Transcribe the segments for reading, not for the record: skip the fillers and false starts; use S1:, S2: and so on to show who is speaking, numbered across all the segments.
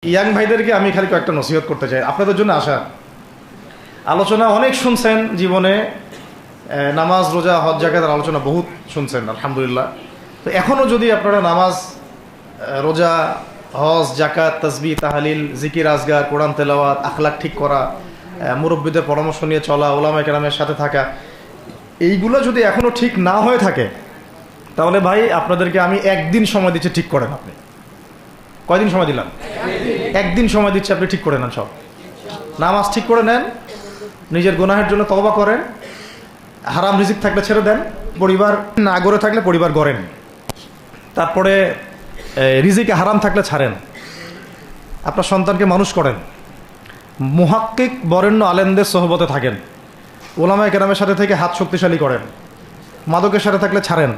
S1: Young ভাইদেরকে আমি খালি কয়েকটা নসিহত করতে চাই, আপনাদের জন্য আসা। আলোচনা অনেক শুনছেন জীবনে, নামাজ রোজা হজ জাকাতের আলোচনা বহুত শুনছেন আলহামদুলিল্লাহ। তো এখনও যদি আপনারা নামাজ রোজা হজ জাকাত তাসবিহ তাহলিল জিকির আজগার কোরআন তেলাওয়াত আখলাক ঠিক করা মুরব্বীদের পরামর্শ নিয়ে চলা ওলামায়ে কেরামের সাথে থাকা এইগুলো যদি এখনও ঠিক না হয়ে থাকে, তাহলে ভাই আপনাদেরকে আমি একদিন সময় দিচ্ছি, ঠিক করেন। আপনি কয়দিন সময় দিলাম? একদিন সময় দিচ্ছি, আপনি ঠিক করে নেন, সব নামাজ ঠিক করে নেন, নিজের গুনাহের জন্য তওবা করেন, হারাম রিজিক থাকলে ছেড়ে দেন, পরিবার না গড়ে থাকলে পরিবার গড়েন, তারপরে রিজিকে হারাম থাকলে ছাড়েন, আপনার সন্তানকে মানুষ করেন, মুহাক্কিক বরেণ্য আলেমদের সোহবতে থাকেন, ওলামায়ে কেরামের সাথে থেকে হাত শক্তিশালী করেন, মাদকের সাথে থাকলে ছাড়েন,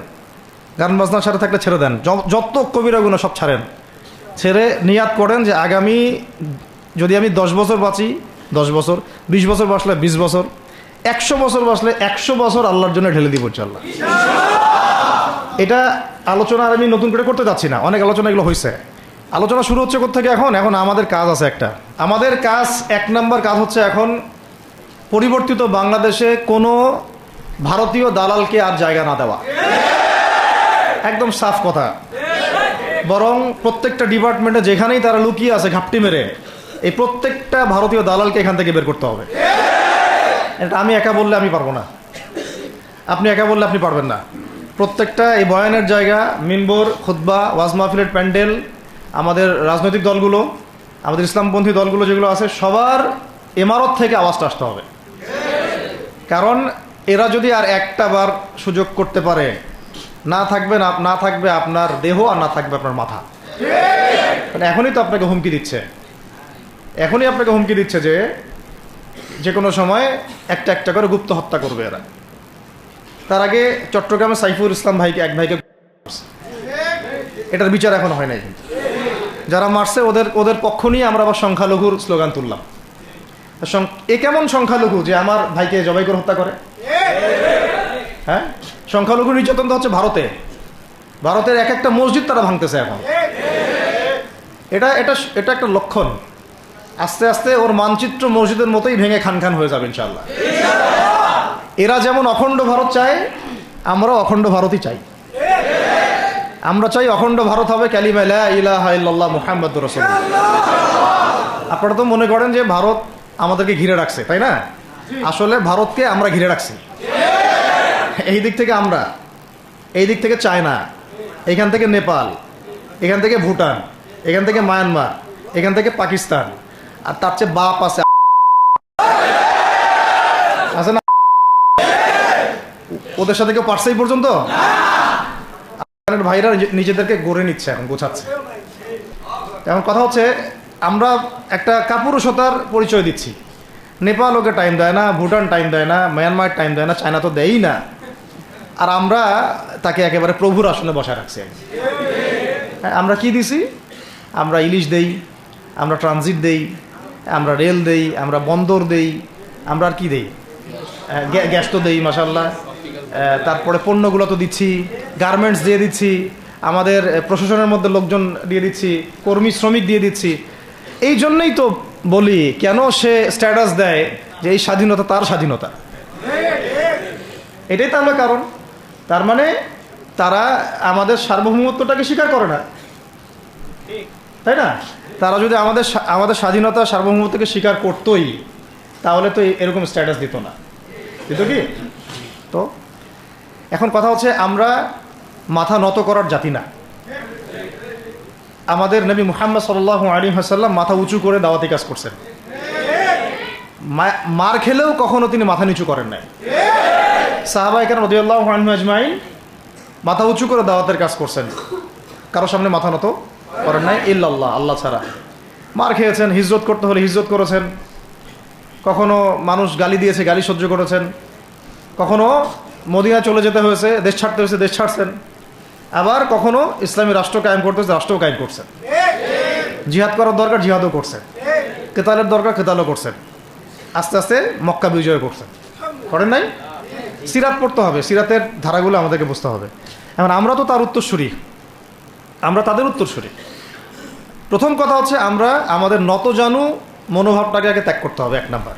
S1: গান বাজনার সাথে থাকলে ছেড়ে দেন, যত কবিরা গুনাহ সব ছাড়েন, ছেড়ে নিয়াত করেন যে আগামী যদি আমি 10 বছর বাঁচি 10 বছর, 20 বছর বাঁচলে 20 বছর, 100 বছর বাঁচলে 100 বছর আল্লাহর জন্য ঢেলে দিব ইনশাআল্লাহ। এটা আলোচনা আর আমি নতুন করে করতে যাচ্ছি না, অনেক আলোচনা এগুলো হয়েছে। আলোচনা শুরু হচ্ছে কোথা থেকে? এখন আমাদের কাজ আছে একটা। আমাদের কাজ 1 নম্বর কাজ হচ্ছে এখন পরিবর্তিত বাংলাদেশে কোনো ভারতীয় দালালকে আর জায়গা না দেওয়া, একদম সাফ কথা। বরং প্রত্যেকটা ডিপার্টমেন্টে যেখানেই তারা লুকিয়ে আছে ঘাপটি মেরে, এই প্রত্যেকটা ভারতীয় দালালকে এখান থেকে বের করতে হবে। এটা আমি একা বললে আমি পারবো না, আপনি একা বললে আপনি পারবেন না। প্রত্যেকটা এই বয়ানের জায়গা, মিনবর, খুতবা, ওয়াজ মাহফিলের প্যান্ডেল, আমাদের রাজনৈতিক দলগুলো, আমাদের ইসলামপন্থী দলগুলো যেগুলো আছে, সবার ইমারত থেকে আওয়াজটা আসতে হবে। কারণ এরা যদি আর একটা বার সুযোগ করতে পারে, না থাকবে আপনার দেহ আর না থাকবে আপনার মাথা। মানে এখনই তো আপনাকে হুমকি দিচ্ছে, যে কোনো সময় একটা একটা করে গুপ্ত হত্যা করবে এরা। তার আগে চট্টগ্রামে সাইফুল ইসলাম এক ভাইকে এটার বিচার এখন হয় নাই, কিন্তু যারা মারছে ওদের পক্ষ নিয়ে আমরা আবার সংখ্যালঘুর স্লোগান তুললাম। এ কেমন সংখ্যালঘু যে আমার ভাইকে জবাই করে হত্যা করে? হ্যাঁ, সংখ্যালঘু নির্যাতন তো হচ্ছে ভারতের এক একটা মসজিদ তারা ভাঙতেছে এখন। এটা একটা লক্ষণ। আস্তে আস্তে ওর মানচিত্র মসজিদের মতোই ভেঙে খান হয়ে যাবে ইনশাআল্লাহ। এরা যেমন অখণ্ড ভারত চায়, আমরাও অখণ্ড ভারতই চাই। আমরা চাই অখণ্ড ভারত হবে কালিমা লা ইলাহা ইল্লাল্লাহ মুহাম্মাদুর রাসূলুল্লাহ। আপনারা তো মনে করেন যে ভারত আমাদেরকে ঘিরে রাখছে, তাই না? আসলে ভারতকে আমরা ঘিরে রাখছি। এই দিক থেকে আমরা, এই দিক থেকে চায়না, এখান থেকে নেপাল, এখান থেকে ভুটান, এখান থেকে মায়ানমার, এখান থেকে পাকিস্তান, আর তার চেয়ে বাপ আছে না? ওদের সাথে কেউ পারছে এই পর্যন্ত? ভাইরা নিজেদেরকে গড়ে নিচ্ছে, এখন গোছাচ্ছে। এখন কথা হচ্ছে, আমরা একটা কাপুরুষতার পরিচয় দিচ্ছি। নেপাল ওকে টাইম দেয় না, ভুটান টাইম দেয় না, মায়ানমার টাইম দেয় না, চায়না তো দেয়ই না, আর আমরা তাকে একেবারে প্রভুর আসনে বসায় রাখছি। আমরা কি দিছি? আমরা ইলিশ দেই, আমরা ট্রানজিট দেই, আমরা রেল দেই, আমরা বন্দর দেই, আমরা আর কি দেই? গ্যাস তো দেই মাশাআল্লাহ, তারপরে পণ্যগুলো তো দিচ্ছি, গার্মেন্টস দিয়ে দিচ্ছি, আমাদের প্রশাসনের মধ্যে লোকজন দিয়ে দিচ্ছি, কর্মী শ্রমিক দিয়ে দিচ্ছি। এই জন্যই তো বলি, কেন সে স্ট্যাটাস দেয় যে এই স্বাধীনতা তার স্বাধীনতা। এটাই তাহলে কারণ। তার মানে তারা আমাদের সার্বভৌমত্বটাকে স্বীকার করে না, তাই না? তারা যদি আমাদের স্বাধীনতা সার্বভৌমত্বকে স্বীকার করতোই, তাহলে তো এরকম স্ট্যাটাস দিত না, দিত কি? তো এখন কথা হচ্ছে, আমরা মাথা নত করার জাতি না। আমাদের নবী মুহাম্মদ সাল্লাল্লাহু আলাইহি ওয়াসাল্লাম মাথা উঁচু করে দাওয়াতি কাজ করছেন। মার খেলেও কখনো তিনি মাথা নিচু করেন নাই। সাহাবায়ে কেরাম রাদিয়াল্লাহু আনহুম আজমাইন মাথা উঁচু করে দাওয়াতের কাজ করছেন, কারো সামনে মাথা নত করেন নাই ইল্লাল্লাহ, আল্লাহ ছাড়া। মার খেয়েছেন, হিজরত করতে হলে হিজরত করেছেন, কখনো মানুষ গালি দিয়েছে, গালি সহ্য করেছেন, কখনো মদিনা চলে যেতে হয়েছে, দেশ ছাড়তে হয়েছে, দেশ ছাড়ছেন, আবার কখনো ইসলামী রাষ্ট্র কায়েম করতে হয়েছে, রাষ্ট্রও কায়েম করছেন। জিহাদ করার দরকার, জিহাদও করছেন, কেতালের দরকার, কেতালও করছেন, আস্তে আস্তে মক্কা বিজয় করছেন, করেন নাই? সিরাত পড়তে হবে, সিরাতের ধারাগুলো আমাদেরকে বুঝতে হবে। এখন আমরা তো তার উত্তরসূরি, আমরা তাদের উত্তরসূরি। প্রথম কথা হচ্ছে আমরা আমাদের নতজানু মনোভাবটাকে আগে ত্যাগ করতে হবে, 1 নাম্বার।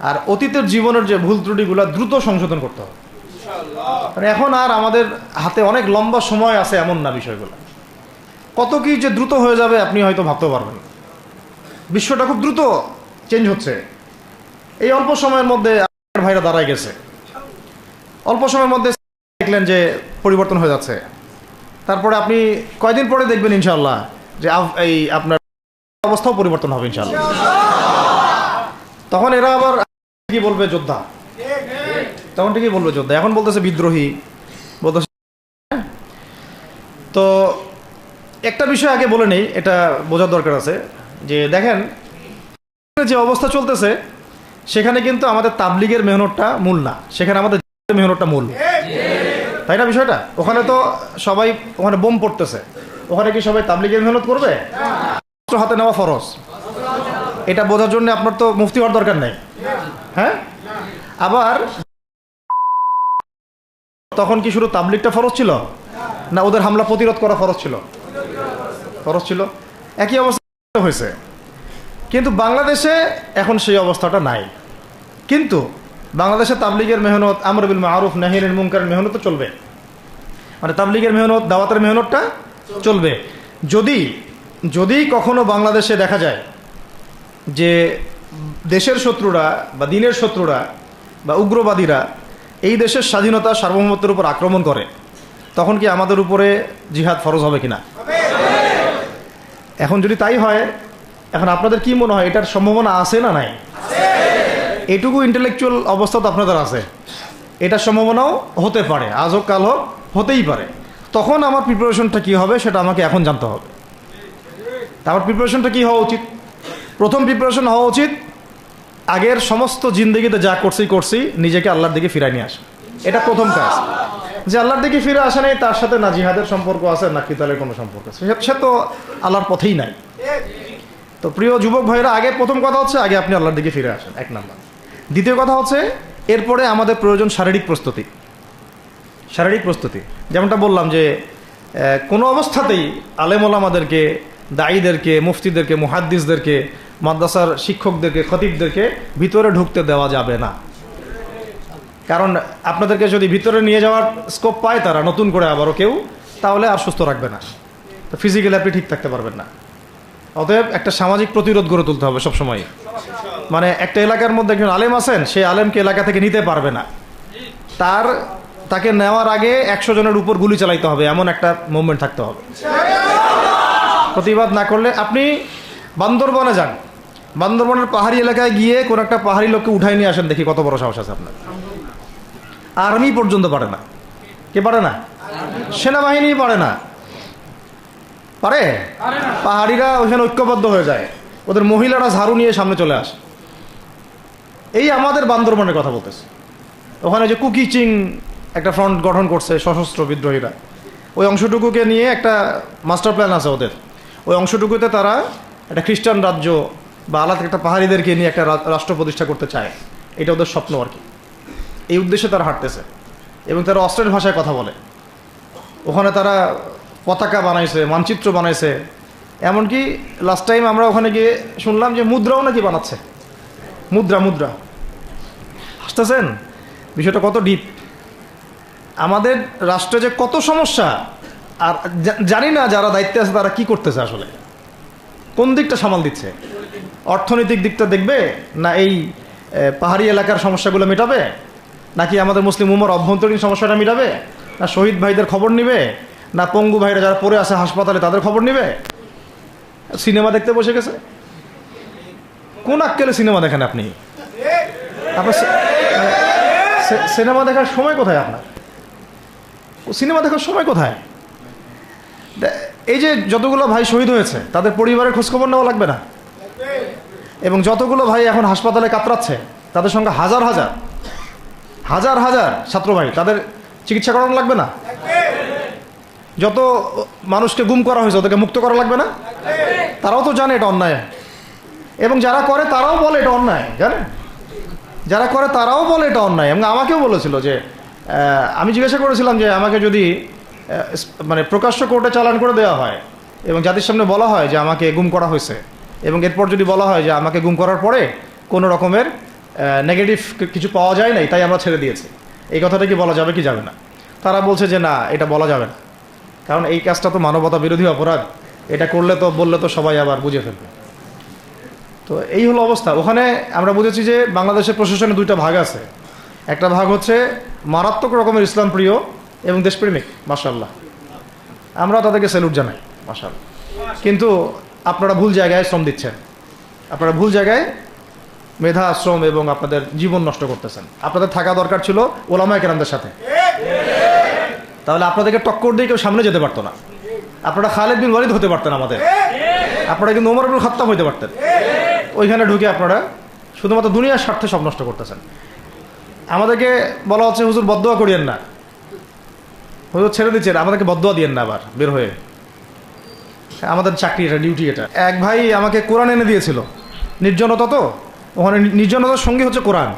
S1: আর অতীতের জীবনের যে ভুল ত্রুটিগুলো দ্রুত সংশোধন করতে হবে। মানে এখন আর আমাদের হাতে অনেক লম্বা সময় আছে এমন না বিষয়গুলো। কত কি যে দ্রুত হয়ে যাবে আপনি হয়তো ভাবতেও পারবেন না। বিশ্বটা খুব দ্রুত চেঞ্জ হচ্ছে। এই অল্প সময়ের মধ্যে আপনার ভাইরা দাঁড়ায় গেছে, অল্প সময়ের মধ্যে দেখলেন যে পরিবর্তন হয়ে যাচ্ছে। তারপরে আপনি কয়দিন পরে দেখবেন ইনশাআল্লাহ যে এই আপনার অবস্থাও পরিবর্তন হবে ইনশাআল্লাহ। তখন এরা আবার কি বলবে? যোদ্ধা। তখন ঠিকই বলবে যোদ্ধা। এখন বলতেছে বিদ্রোহী, বলতেছে। তো একটা বিষয় আগে বলে নেই, এটা বোঝার দরকার আছে যে দেখেন যে অবস্থা চলতেছে সেখানে কিন্তু আমাদের তাবলিগের মেহনতটা মূল না, সেখানে আমাদের মেহনতটা মূল, তাই না বিষয়টা? ওখানে তো সবাই ওখানে বোম পড়তেছে, ওখানে কি সবাই তাবলিগের মেহনত করবে? হাতে নেওয়া ফরজ। এটা বোঝার জন্য আপনার তো মুফতি হওয়ার দরকার নেই। হ্যাঁ, আবার তখন কি শুধু তাবলিগটা ফরজ ছিল, না ওদের হামলা প্রতিরোধ করা ফরজ ছিল? ফরজ ছিল। একই অবস্থা হয়েছে, কিন্তু বাংলাদেশে এখন সেই অবস্থাটা নাই। কিন্তু বাংলাদেশে তাবলিগের মেহনত, আমর বিল মারুফ নাহি আনিল মুনকারের মেহনত তো চলবে। মানে তাবলিগের মেহনত, দাওয়াতের মেহনতটা চলবে। যদি কখনো বাংলাদেশে দেখা যায় যে দেশের শত্রুরা বা দিনের শত্রুরা বা উগ্রবাদীরা এই দেশের স্বাধীনতা সার্বভৌমত্বের উপর আক্রমণ করে, তখন কি আমাদের উপরে জিহাদ ফরজ হবে কিনা? এখন যদি তাই হয়, এখন আপনাদের কি মনে হয় এটার সম্ভাবনা আছে না নাই? এটুকু ইন্টেলেকচুয়াল অবস্থা তো আপনাদের আছে, এটার সম্ভাবনাও হতে পারে, আজ হোক কাল হোক, হতেই পারে। তখন আমার প্রিপারেশনটা কি হবে সেটা আমাকে এখন জানতে হবে। আমার প্রিপারেশনটা কি হওয়া উচিত? প্রথম প্রিপারেশন হওয়া উচিত আগের সমস্ত জিন্দগিতে যা করছি নিজেকে আল্লাহর দিকে ফিরাই নিয়ে আসা। এটা প্রথম কাজ। যে আল্লাহর দিকে ফিরে আসা নেই, তার সাথে না জিহাদের সম্পর্ক আছে না কিতালের কোনো সম্পর্ক আছে, সে তো আল্লাহর পথেই নাই। তো প্রিয় যুবক ভাইরা, আগে প্রথম কথা হচ্ছে আগে আপনি আল্লাহর দিকে ফিরে আসেন, 1 নাম্বার। দ্বিতীয় কথা হচ্ছে এরপরে আমাদের প্রয়োজন শারীরিক প্রস্তুতি। শারীরিক প্রস্তুতি যেমনটা বললাম যে কোনো অবস্থাতেই আলেম ওলামাদেরকে, দায়ীদেরকে, মুফতিদেরকে, মুহাদ্দিসদেরকে, মাদ্রাসার শিক্ষকদেরকে, খতিবদেরকে ভিতরে ঢুকতে দেওয়া যাবে না। কারণ আপনাদেরকে যদি ভিতরে নিয়ে যাওয়ার স্কোপ পায় তারা নতুন করে আবারও কেউ, তাহলে আর সুস্থ রাখবে না, তো ফিজিক্যালি আপনি ঠিক থাকতে পারবেন না। অতএব একটা সামাজিক প্রতিরোধ গড়ে তুলতে হবে সবসময়। মানে একটা এলাকার মধ্যে একজন আলেম আছেন, সেই আলেমকে এলাকা থেকে নিতে পারবে না, তাকে নেওয়ার আগে 100 জনের উপর গুলি চালাইতে হবে, এমন একটা মুভমেন্ট থাকতে হবে। প্রতিবাদ না করলে আপনি বান্দরবনে যান, বান্দরবনের পাহাড়ি এলাকায় গিয়ে কোন একটা পাহাড়ি লোককে উঠাই নিয়ে আসেন, দেখি কত বড় সাহস আছে আপনার। আর্মি পর্যন্ত পারে না। কে পারে না? সেনাবাহিনী পারে না। পারে? পাহাড়িরা ওখানে ঐক্যবদ্ধ হয়ে যায়, ওদের মহিলারা ঝাড়ু নিয়ে সামনে চলে আসে। এই আমাদের বান্দরবনের কথা বলতেছে। ওখানে যে কুকিচিং একটা ফ্রন্ট গঠন করছে সশস্ত্র বিদ্রোহীরা, ওই অংশটুকুকে নিয়ে একটা মাস্টার প্ল্যান আছে ওদের। ওই অংশটুকুতে তারা একটা খ্রিস্টান রাজ্য বা আলাদা একটা পাহাড়িদেরকে নিয়ে একটা রাষ্ট্র প্রতিষ্ঠা করতে চায়। এটা ওদের স্বপ্ন আর কি। এই উদ্দেশ্যে তারা হাঁটতেছে এবং তারা অস্ট্রেল ভাষায় কথা বলে। ওখানে তারা পতাকা বানাইছে, মানচিত্র বানাইছে, এমনকি লাস্ট টাইম আমরা ওখানে গিয়ে শুনলাম যে মুদ্রাও নাকি বানাচ্ছে। মুদ্রা হাসতেছেন? বিষয়টা কত ডিপ। আমাদের রাষ্ট্রে যে কত সমস্যা, আর জানি না যারা দায়িত্বে আছে তারা কি করতেছে, আসলে কোন দিকটা সামাল দিচ্ছে। অর্থনৈতিক দিকটা দেখবে না এই পাহাড়ি এলাকার সমস্যাগুলো মেটাবে, নাকি আমাদের মুসলিম উম্মার অভ্যন্তরীণ সমস্যাটা মেটাবে, না শহীদ ভাইদের খবর নিবে, না পঙ্গু ভাইরা যারা পড়ে আছে হাসপাতালে তাদের খবর নিবে? সিনেমা দেখতে বসে গেছে। কোন আক্কেলে সিনেমা দেখেন আপনি? আপনার সিনেমা দেখার সময় কোথায়? আপনার সিনেমা দেখার সময় কোথায়? এই যে যতগুলো ভাই শহীদ হয়েছে তাদের পরিবারের খোঁজখবর নেওয়া লাগবে না? এবং যতগুলো ভাই এখন হাসপাতালে কাতরাচ্ছে তাদের সঙ্গে হাজার হাজার ছাত্র ভাই, তাদের চিকিৎসা করানো লাগবে না? যত মানুষকে গুম করা হয়েছে ওদেরকে মুক্ত করা লাগবে না? তারাও তো জানে এটা অন্যায়, এবং যারা করে তারাও বলে এটা অন্যায়। জানেন, যারা করে তারাও বলে এটা অন্যায়। এবং আমাকেও বলেছিল যে, আমি জিজ্ঞাসা করেছিলাম যে আমাকে যদি মানে প্রকাশ্য কোর্টে চালান করে দেওয়া হয় এবং জাতির সামনে বলা হয় যে আমাকে গুম করা হয়েছে, এবং এরপর যদি বলা হয় যে আমাকে গুম করার পরে কোনো রকমের নেগেটিভ কিছু পাওয়া যায় নাই, তাই আমরা ছেড়ে দিয়েছি, এই কথাটা কি বলা যাবে কি যাবে না? তারা বলছে যে না, এটা বলা যাবে না, কারণ এই কাজটা তো মানবতা বিরোধী অপরাধ, এটা করলে তো বললে তো সবাই আবার বুঝে ফেলবে। তো এই হলো অবস্থা। ওখানে আমরা বুঝেছি যে বাংলাদেশের প্রশাসনে দুইটা ভাগ আছে। একটা ভাগ হচ্ছে মারাত্মক রকমের ইসলাম প্রিয় এবং দেশপ্রেমিক, মাশাআল্লাহ, আমরা তাদেরকে স্যালুট জানাই, মাশাআল্লাহ। কিন্তু আপনারা ভুল জায়গায় শ্রম দিচ্ছেন, আপনারা ভুল জায়গায় মেধা, শ্রম এবং আপনাদের জীবন নষ্ট করতেছেন। আপনাদের থাকা দরকার ছিল ওলামায়ে কেরামদের সাথে, তাহলে আপনাদেরকে টক্কর দিয়ে কেউ সামনে যেতে পারতো না। আপনারা খালিদ বিন ওয়ালিদ হতে পারতেন আমাদের, আপনারা কিন্তু ওমর ইবনুল খাত্তাব হতে পারতেন। ওইখানে ঢুকে আপনারা শুধুমাত্র দুনিয়ার স্বার্থে সব নষ্ট করতেছেন। আমাদেরকে বলা হচ্ছে হুজুর বদদোয়া করিয়েন না, হুজুর ছেড়ে দিচ্ছেন, আমাদেরকে বদদোয়া দিয়েন না আবার বের হয়ে। আমাদের চাকরি এটা, ডিউটি এটা। এক ভাই আমাকে কোরআন এনে দিয়েছিল, নির্জনতা তো, ওখানে নির্জনতার সঙ্গে হচ্ছে কোরআন,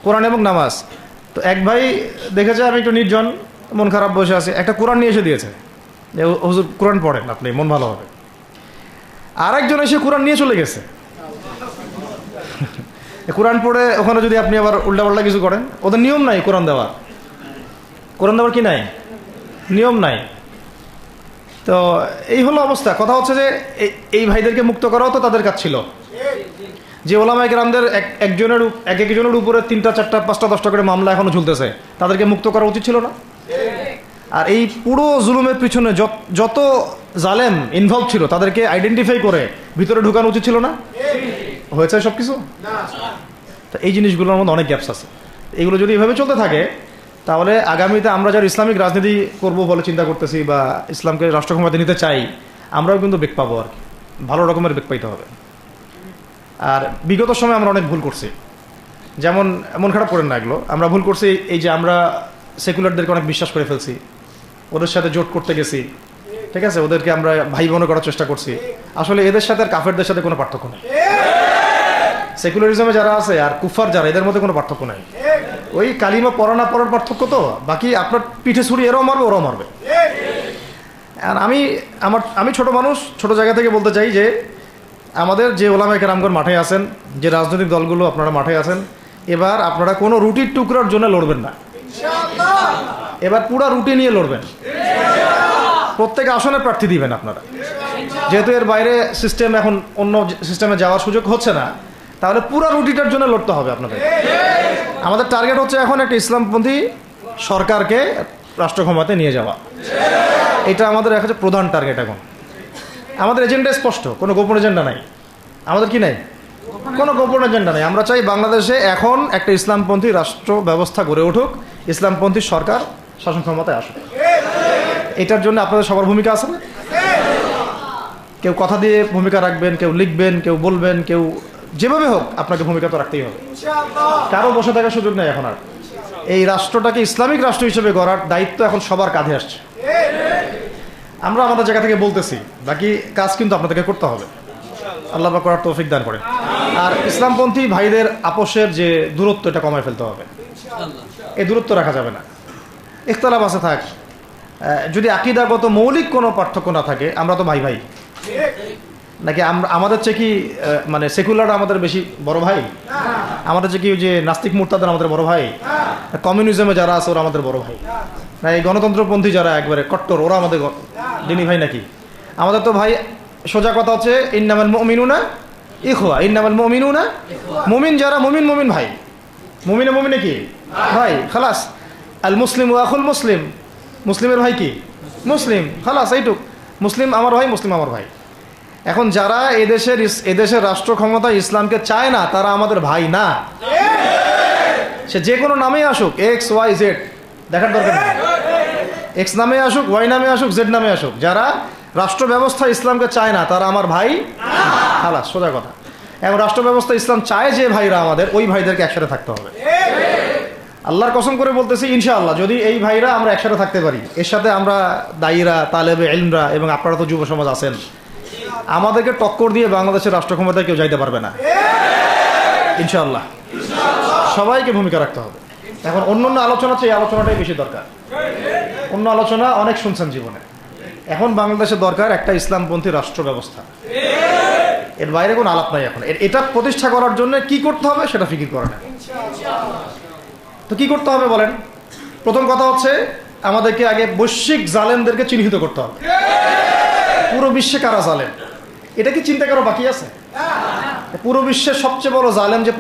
S1: কোরআন এবং নামাজ। তো এক ভাই দেখেছে আমি একটু নির্জন, মন খারাপ বসে আছে, একটা কোরআন নিয়ে এসে দিয়েছে, হুজুর কোরআন পড়েন আপনি, মন ভালো হবে। আর একজন এসে কোরআন নিয়ে চলে গেছে। কোরআন পড়ে ওখানে যদি আপনি আবার উল্টাপাল্টা কিছু করেন, ওদের নিয়ম নাই কোরআন দেওয়ার, কোরআন দেওয়ার কি নাই, নিয়ম নাই। তো এই হলো অবস্থা। কথা হচ্ছে যে এই ভাইদেরকে মুক্ত করাও তো তাদের কাজ ছিল। যে ওলামায়ে কেরামদের একজনের উপরে 3টা 4টা 5টা 10টা করে মামলা এখনো ঝুলতেছে, তাদেরকে মুক্ত করা উচিত ছিল না? আর এই পুরো জুলুমের পিছনে যত জালেম ইনভলভ ছিল তাদেরকে আইডেন্টিফাই করে ভিতরে ঢুকানো উচিত ছিল না? হয়েছে সব কিছু? তো এই জিনিসগুলোর মধ্যে অনেক গ্যাপস আছে। এগুলো যদি এভাবে চলতে থাকে তাহলে আগামীতে আমরা যারা ইসলামিক রাজনীতি করব বলে চিন্তা করতেছি বা ইসলামকে রাষ্ট্র ক্ষমতায় নিতে চাই, আমরাও কিন্তু বেগ পাবো, আর কি ভালো রকমের বেগ পাইতে হবে। আর বিগত সময় আমরা অনেক ভুল করছি, যেমন মন খারাপ করেন না, এগুলো আমরা ভুল করছি। এই যে আমরা সেকুলারদেরকে অনেক বিশ্বাস করে ফেলছি, ওদের সাথে জোট করতে গেছি, ঠিক আছে, ওদেরকে আমরা ভাই বোন করার চেষ্টা করছি। আসলে এদের সাথে আর কাফেরদের সাথে কোনো পার্থক্য নেই। সেকুলারিজমে যারা আছে আর কুফার যারা, এদের মধ্যে কোনো পার্থক্য নাই। ওই কালিমা পড়া না পড়ার পার্থক্য, তো বাকি আপনার পিঠে ছুরি এরাও মারবে ওরাও মারবে। আর আমি ছোট মানুষ, ছোট জায়গা থেকে বলতে চাই যে আমাদের যে ওলামায়ে কেরামগণ মাঠে আছেন, যে রাজনৈতিক দলগুলো আপনারা মাঠে আছেন, এবার আপনারা কোনো রুটির টুকরার জন্য লড়বেন না, এবার পুরা রুটি নিয়ে লড়বেন। প্রত্যেক আসনে প্রার্থী দিবেন আপনারা, যেহেতু এর বাইরে সিস্টেম, এখন অন্য সিস্টেমে যাওয়ার সুযোগ হচ্ছে না, তাহলে পুরা রুটিটার জন্য লড়তে হবে আপনাদের। আমাদের টার্গেট হচ্ছে এখন একটা ইসলামপন্থী সরকারকে রাষ্ট্র ক্ষমতায় নিয়ে যাওয়া, এটা আমাদের একটা প্রধান টার্গেট। এখন আমাদের এজেন্ডা স্পষ্ট, কোনো গোপন এজেন্ডা নাই। আমাদের কি নাই? কোনো গোপন এজেন্ডা নাই। আমরা চাই বাংলাদেশে এখন একটা ইসলামপন্থী রাষ্ট্র ব্যবস্থা গড়ে উঠুক, ইসলামপন্থী সরকার শাসন ক্ষমতায় আসুক। এটার জন্য আপনাদের সবার ভূমিকা আছে না? কেউ কথা দিয়ে ভূমিকা রাখবেন, কেউ লিখবেন, কেউ বলবেন, কেউ যেভাবে হোক আপনাকে ভূমিকা তো রাখতেই হবে। কারো বসে থাকার সুযোগ নেই এখন আর। এই রাষ্ট্রটাকে ইসলামিক রাষ্ট্র হিসেবে গড়ার দায়িত্ব এখন সবার কাঁধে আসছে। আমরা আমাদের জায়গা থেকে বলতেছি, বাকি কাজ কিন্তু আপনাদেরকে করতে হবে। আল্লাহ পাক করার তৌফিক দান করেন। আর ইসলামপন্থী ভাইদের আপোষের যে দূরত্ব, এটা কমায় ফেলতে হবে। এই দূরত্ব রাখা যাবে না। ইখতিলাফ আছে থাক, যদি আকীদাগত মৌলিক কোনো পার্থক্য না থাকে, আমরা তো ভাই ভাই নাকি? আমাদের চেয়ে কি মানে সেকুলার আমাদের বেশি বড় ভাই? আমাদের চেয়ে কি যে নাস্তিক মুরতাদের আমাদের বড় ভাই? কমিউনিজমে যারা আছে ওরা আমাদের বড় ভাই? না এই গণতন্ত্রপন্থী যারা একবারে কট্টর, ওরা আমাদের দিনী ভাই নাকি? আমাদের তো ভাই, সোজা কথা হচ্ছে ইন্নামাল মুমিনুনা ইখওয়া, ইন্নামাল মুমিনুনা, মুমিন যারা, মুমিন ভাই, মুমিনে কি ভাই, খালাস। আল মুসলিম ওয়া আখুল মুসলিম, মুসলিমের ভাই কি? মুসলিম, খালাস, এইটুক। মুসলিম আমার ভাই, মুসলিম আমার ভাই। এখন যারা এদেশের রাষ্ট্র ক্ষমতায় ইসলামকে চায় না, তারা আমাদের ভাই না। সে যে কোনো নামেই আসুক, এক্স ওয়াই জেড, দেখার দরকার নেই। এক্স নামে আসুক, ওয়াই নামে আসুক, জেড নামে আসুক, যারা রাষ্ট্র ব্যবস্থা ইসলামকে চায় না, তারা আমার ভাই, খালাস, সোজা কথা। এবং রাষ্ট্র ব্যবস্থা ইসলাম চায় যে ভাইরা আমাদের, ওই ভাইদেরকে একসাথে থাকতে হবে। আল্লাহর কসম করে বলতেছি, ইনশাআল্লাহ যদি এই ভাইরা আমরা একসাথে থাকতে পারি, এর সাথে আমরা দায়ীরা, তালেবে ইলমরা এবং আপনারা তো যুব সমাজ আছেন, আমাদেরকে টক্কর দিয়ে বাংলাদেশের রাষ্ট্র ক্ষমতায় কেউ যাইতে পারবে না, ইনশাআল্লাহ। সবাইকে ভূমিকা রাখতে হবে। এখন অন্য আলোচনা চেয়ে এই আলোচনাটাই বেশি দরকার। অন্য আলোচনা অনেক শুনছেন জীবনে, এখন বাংলাদেশে দরকার একটা ইসলামপন্থী রাষ্ট্র ব্যবস্থা, এর বাইরে কোনো আলাপ নাই। এখন এটা প্রতিষ্ঠা করার জন্য কি করতে হবে সেটা ফিকির করে না। তো কি করতে হবে বলেন? প্রথম কথা হচ্ছে আমাদেরকে আগে বৈশ্বিক জালেমদেরকে চিহ্নিত করতে হবে। পুরো বিশ্বে কারা জালেম এটা কি চিন্তা করা বাকি আছে? পুরো বিশ্বের সবচেয়ে বড় জালেম যে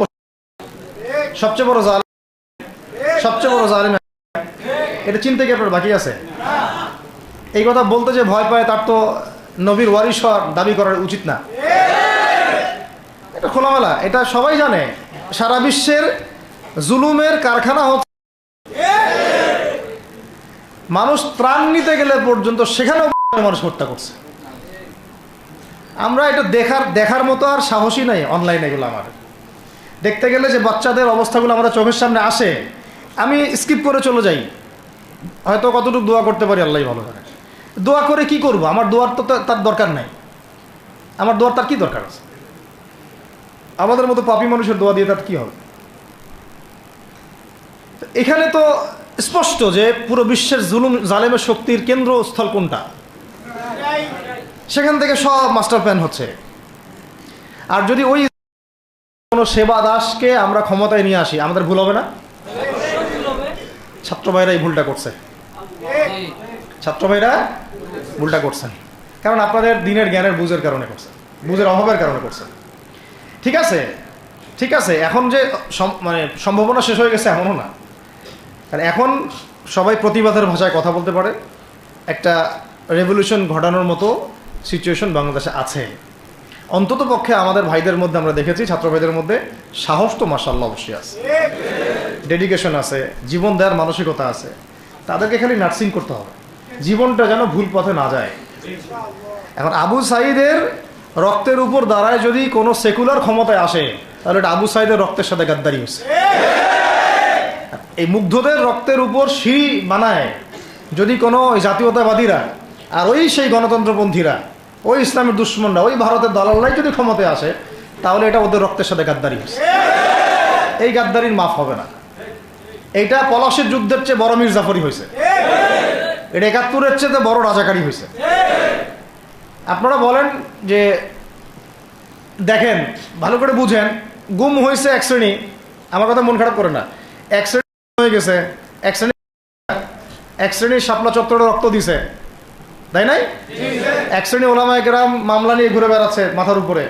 S1: সবচেয়ে বড় জালেম এটা চিন্তা কি আপনার বাকি আছে? এই কথা বলতে যে ভয় পায় তার তো নবীর ওয়ারিস হওয়ার দাবি করার উচিত না। এটা খোলামেলা, এটা সবাই জানে। সারা বিশ্বের জুলুমের কারখানা হচ্ছে, মানুষ ত্রাণ নিতে গেলে পর্যন্ত সেখানেও মানুষ হত্যা করছে। আমরা এটা দেখার মতো আর সাহসী নাই। অনলাইনে এগুলো আমাদের দেখতে গেলে যে বাচ্চাদের অবস্থাগুলো আমাদের চোখের সামনে আসে, আমি স্কিপ করে চলে যাই। হয়তো কতটুকু দোয়া করতে পারি আল্লাহ ভালো জানে। দোয়া করে কি করব? আমার দোয়ার তো তার দরকার নাই। আমার দোয়ার তার কি দরকার আছে? আমাদের মতো পাপী মানুষের দোয়া দিয়ে তার কি হবে? এখানে তো স্পষ্ট যে পুরো বিশ্বের জালেমের শক্তির কেন্দ্রস্থল কোনটা, সেখান থেকে সব মাস্টার প্ল্যান হচ্ছে। আর যদি ওই কোনো সেবা দাসকে আমরা ক্ষমতায় নিয়ে আসি, আমাদের ভুল হবে না? ছাত্র ভাইরা এই ভুলটা করছে, ছাত্র ভাইরা ভুলটা করছেন, কারণ আপনাদের দিনের জ্ঞানের বুঝের কারণে করছেন, বুঝের অভাবের কারণে করছেন। ঠিক আছে, ঠিক আছে, এখন যে মানে সম্ভাবনা শেষ হয়ে গেছে এমনও না। আর এখন সবাই প্রতিবাদের ভাষায় কথা বলতে পারে। একটা রেভলিউশন ঘটানোর মতো সিচুয়েশন বাংলাদেশে আছে। অন্তত পক্ষে আমাদের ভাইদের মধ্যে আমরা দেখেছি, ছাত্র ভাইদের মধ্যে সাহস তো মাশাআল্লাহ অবশ্যই আছে, ডেডিকেশন আছে, জীবন দেওয়ার মানসিকতা আছে। তাদেরকে খালি নার্সিং করতে হবে, জীবনটা যেন ভুল পথে না যায়। এখন আবু সাঈদের রক্তের উপর দাঁড়ায় যদি কোনো সেকুলার ক্ষমতায় আসে, তাহলে এটা আবু সাঈদের রক্তের সাথে গাদ্দারি হচ্ছে। এই মুগ্ধদের রক্তের উপর সিঁড়ি বানায় যদি কোনো জাতীয়তাবাদীরা আর ওই সেই গণতন্ত্রপন্থীরা, ওই ইসলামের দুশ্মনরা, ওই ভারতের দালালরাই যদি ক্ষমতায় আসে, তাহলে এটা ওদের রক্তের সাথে গাদ্দারি হচ্ছে। এই গাদ্দারির মাফ হবে না। এইটা পলাশির যুদ্ধের চেয়ে বড় মীর জাফরি হয়েছে, এটা ৭১-এর চেয়ে বড় রাজাকারী হয়েছে। আপনারা বলেন যে দেখেন, ভালো করে বুঝেন, গুম হয়েছে এক শ্রেণী, আমার কথা মন খারাপ করে না, এক শ্রেণী হয়ে গেছে, এক শ্রেণীর শাপলা চত্বরে রক্ত দিছে, তাই নাই? এক শ্রেণী ওলামায়ে কেরাম মামলা নিয়ে ঘুরে বেড়াচ্ছে মাথার উপরে,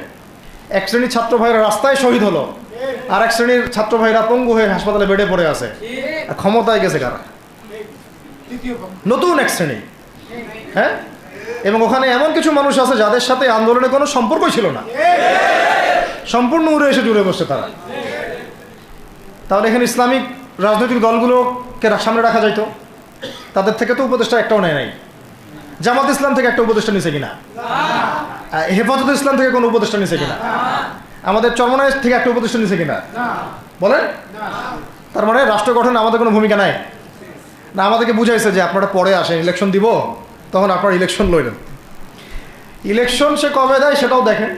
S1: এক শ্রেণীর ছাত্র ভাইরা রাস্তায় শহীদ হলো, আর এক শ্রেণীর ছাত্র ভাইরা পঙ্গু হয়ে হাসপাতালে বেডে পড়ে আছে। আর ক্ষমতায় গেছে কারা? নতুন এক শ্রেণী। হ্যাঁ, এবং ওখানে এমন কিছু মানুষ আছে যাদের সাথে আন্দোলনের কোনো সম্পর্কই ছিল না, সম্পূর্ণ উড়ে এসে জুড়ে বসছে তারা। তাহলে এখানে ইসলামিক রাজনৈতিক দলগুলোকে সামনে রাখা যাইতো, তাদের থেকে তো উপদেষ্টা একটাও নেয় নাই। জামাত ইসলাম থেকে একটা উপদেষ্টা নিছে কিনা? হেফাজত ইসলাম থেকে কোনো উপদেষ্টা নিছে কিনা? আমাদের চরমনায় থেকে একটা উপদেষ্টা নিছে কিনা বলেন? তার মানে রাষ্ট্র গঠনে আমাদের কোনো ভূমিকা নাই না। আমাদেরকে বুঝাইছে যে আপনারা পরে আসেন, ইলেকশন দিব, তখন আপনারা ইলেকশন লইলেন। ইলেকশন সে কবে দেয় সেটাও দেখেন,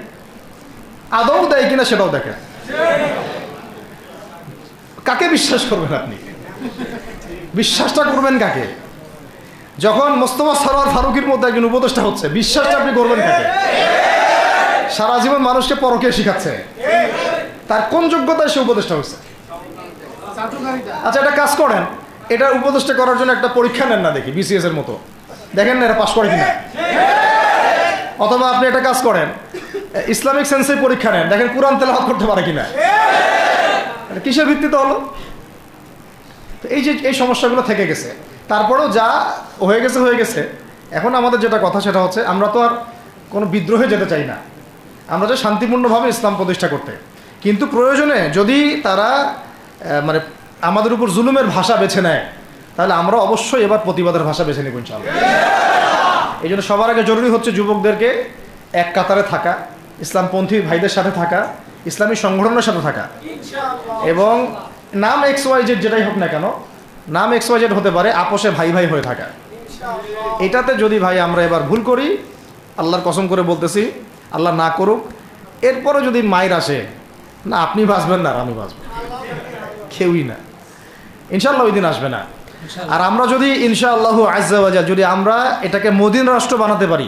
S1: আদৌ দেয় কিনা সেটাও দেখেন। কাকে বিশ্বাস করবেন আপনি? বিশ্বাসটা করবেন কাকে? যখন মোস্তফা সরোয়ার ফারুকের মধ্যে একজন উপদেষ্টা হচ্ছে, বিশ্বাসটা আপনি করবেন কাকে? সারা জীবন মানুষকে পরকীয়া শিখাচ্ছে, তার কোন যোগ্যতায় সে উপদেষ্টা হচ্ছে? আচ্ছা, এটা কাজ করেন, এটা উপদেষ্টা করার জন্য একটা পরীক্ষা নেন না, দেখি বিসিএস এর মতো, দেখেন না এরা পাশ করে কিনা। অথবা আপনি একটা কাজ করেন, ইসলামিক সেন্সের পরীক্ষা নেন, দেখেন কোরআন তেলাওয়াত করতে পারে কিনা। কিসের ভিত্তিতে হলো? তো এই যে এই সমস্যাগুলো থেকে গেছে, তারপরেও যা হয়ে গেছে হয়ে গেছে। এখন আমাদের যেটা কথা সেটা হচ্ছে, আমরা তো আর কোনো বিদ্রোহে যেতে চাই না, আমরা যে শান্তিপূর্ণভাবে ইসলাম প্রতিষ্ঠা করতে। কিন্তু প্রয়োজনে যদি তারা মানে আমাদের উপর জুলুমের ভাষা বেছে নেয়, তাহলে আমরা অবশ্যই এবার প্রতিবাদের ভাষা বেছে নেব ইনশাআল্লাহ। এই জন্য সবার আগে জরুরি হচ্ছে যুবকদেরকে এক কাতারে থাকা, ইসলামপন্থী ভাইদের সাথে থাকা, ইসলামী সংগঠনের সাথে থাকা, এবং নাম XYZ যেটাই হোক না কেন, নাম XYZ হতে পারে, আপোষে ভাই ভাই হয়ে থাকা। এটাতে যদি ভাই আমরা এবার ভুল করি, আল্লাহর কসম করে বলতেছি, আল্লাহ না করুক, এরপরে যদি মায়ের আসে, না আপনি বাঁচবেন না আর আমি বাঁচব, কেউই না, ইনশাল্লাহ ওই দিন আসবে না। আর আমরা যদি ইনশাআল্লাহ আজ্জা ওয়া জাল যদি আমরা এটাকে মদিনা রাষ্ট্র বানাতে পারি,